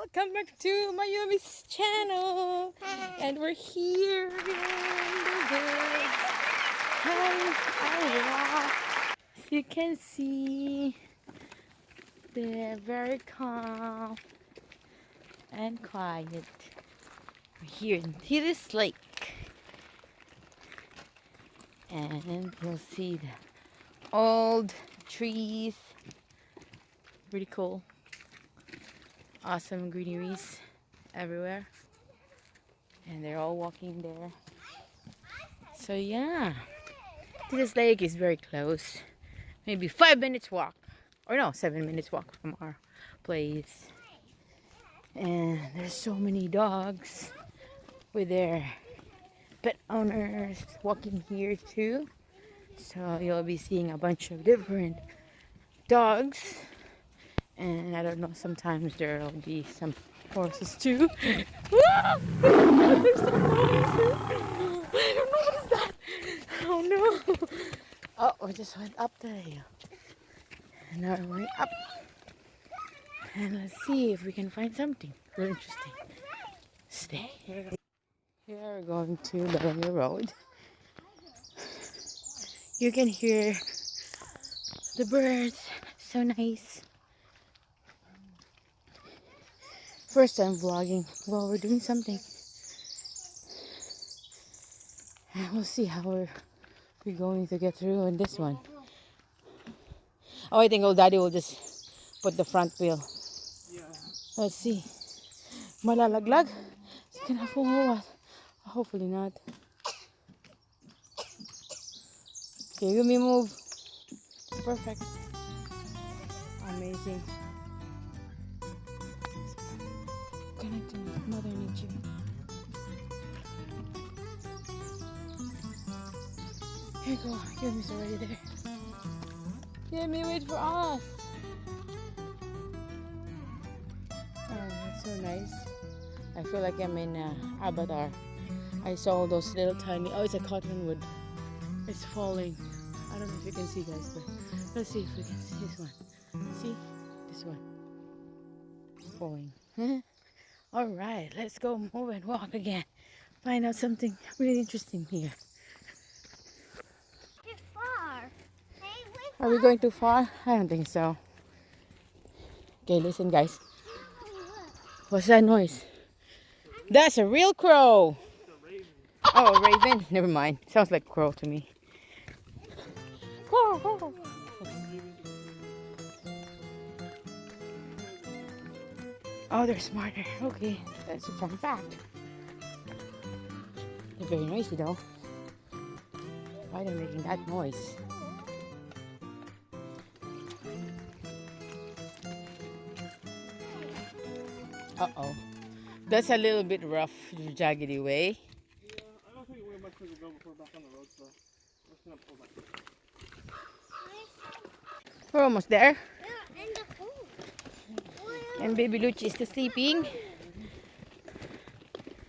Welcome back to Mayumi's channel. And we're here in the woods. As you can see, they're very calm and quiet. We're here in this lake. And you'll see the old trees. Pretty cool. Awesome greeneries everywhere. And they're all walking there. So yeah, this lake is very close. Maybe 5 minutes walk. Or no, 7 minutes walk from our place. And there's so many dogs with their pet owners walking here too. So you'll be seeing a bunch of different dogs. And I don't know, sometimes there will be some horses too. There's some horses. I don't know what is that. Oh no. Oh, we just went up the hill. And now we're going up. And let's see if we can find something really interesting. Stay. Here we're going to Bellamy Road. You can hear the birds. So nice. First time vlogging while we're doing something. And we'll see how we're going to get through on this one. Oh, I think old daddy will just put the front wheel. Yeah. Let's see. Malalaglag? It's gonna fall or what? Hopefully not. Okay, let me move. Perfect. Amazing. Connecting with Mother Nature. Here you go. Yumi's already there. Yumi, wait for us. Oh, that's so nice. I feel like I'm in Avatar. I saw those little tiny. Oh, it's a cottonwood. It's falling. I don't know if you can see, guys, but let's see if we can see this one. See? This one. Falling. All right, let's go move and walk again. Find out something really interesting here. Too far. Hey, Are we going too far? I don't think so. Okay, listen, guys. What's that noise? That's a real crow. Oh, a raven. Never mind. Sounds like crow to me. Oh, they're smarter. Okay, that's a fun fact. They're very noisy though. Why are they making that noise? Uh-oh. That's a little bit rough, jaggedy way. Yeah, I don't think we're much to go before back on the road, so we're just gonna pull back. We're almost there. Yeah, in the pool. And baby Luchi is still sleeping.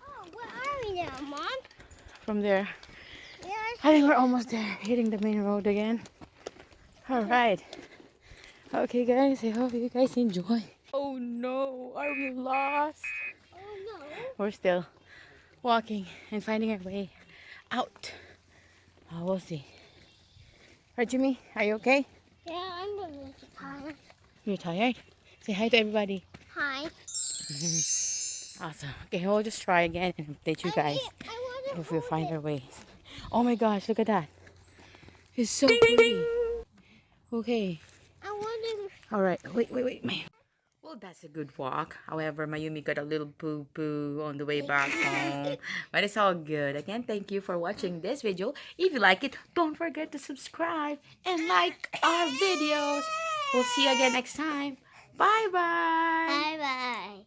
Oh, where are we now, Mom? From there. Yeah, I think we're almost there, hitting the main road again. Alright. Okay guys, I hope you guys enjoy. Oh no, are we lost? oh no. We're still walking and finding our way out. We'll see. Right, Jimmy? Are you okay? Yeah, I'm a little tired. You're tired? Say hi to everybody. Hi. Awesome. Okay, we'll just try again and update you guys I if we find our ways. Oh my gosh, look at that. It's so pretty. Okay. I want Alright, wait. Well, that's a good walk. However, Mayumi got a little poo-poo on the way back home. But it's all good. Again, thank you for watching this video. If you like it, don't forget to subscribe and like our videos. We'll see you again next time. Bye-bye. Bye-bye.